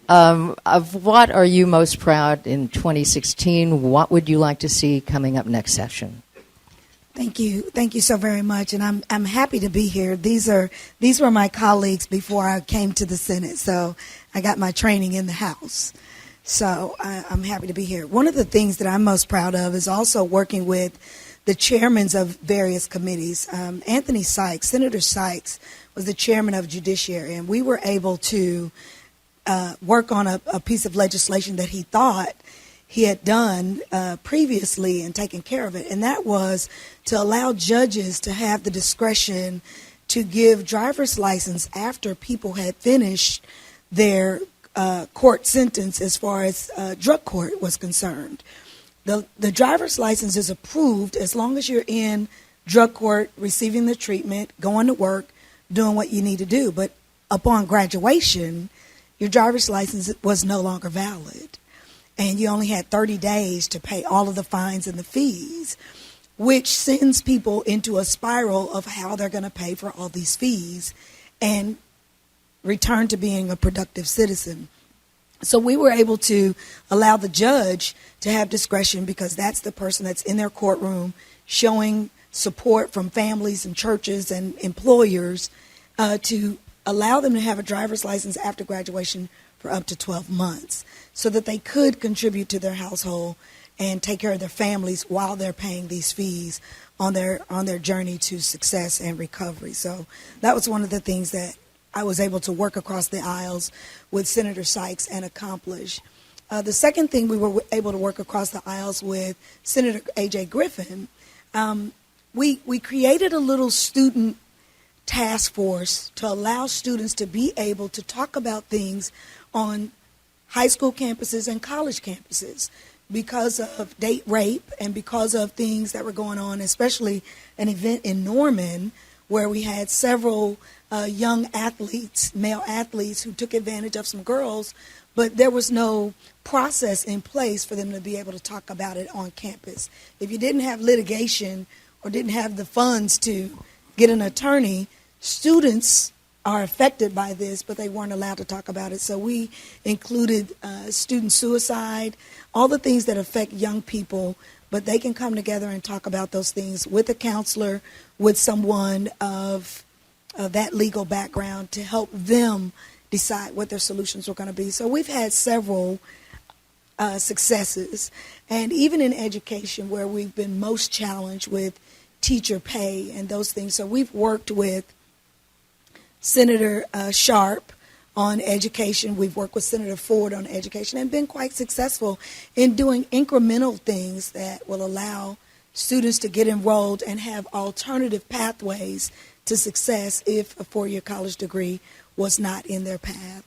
Of what are you most proud in 2016? What would you like to see coming up next session? Thank you so very much, and I'm happy to be here. These were my colleagues before I came to the Senate, so I got my training in the House. So I'm happy to be here. One of the things that I'm most proud of is also working with the chairmen of various committees. Anthony Sykes, Senator Sykes, was the chairman of Judiciary, and we were able to work on a piece of legislation that he thought he had done previously and taken care of it, and that was to allow judges to have the discretion to give driver's license after people had finished their court sentence as far as drug court was concerned. The driver's license is approved as long as you're in drug court, receiving the treatment, going to work, doing what you need to do. But upon graduation, your driver's license was no longer valid. And you only had 30 days to pay all of the fines and the fees, which sends people into a spiral of how they're going to pay for all these fees and return to being a productive citizen. So we were able to allow the judge to have discretion, because that's the person that's in their courtroom showing support from families and churches and employers, to allow them to have a driver's license after graduation for up to 12 months so that they could contribute to their household and take care of their families while they're paying these fees on their journey to success and recovery. So that was one of the things that I was able to work across the aisles with Senator Sykes and accomplish. The second thing we were able to work across the aisles with Senator A.J. Griffin, we created a little student task force to allow students to be able to talk about things on high school campuses and college campuses because of date rape and because of things that were going on, especially an event in Norman where we had several young athletes, male athletes, who took advantage of some girls, but there was no process in place for them to be able to talk about it on campus. If you didn't have litigation or didn't have the funds to get an attorney, students are affected by this, but they weren't allowed to talk about it. So we included student suicide, all the things that affect young people, but they can come together and talk about those things with a counselor, with someone of that legal background to help them decide what their solutions were going to be. So we've had several successes, and even in education where we've been most challenged with teacher pay and those things. So we've worked with Senator Sharp on education. We've worked with Senator Ford on education and been quite successful in doing incremental things that will allow students to get enrolled and have alternative pathways to success if a four-year college degree was not in their path.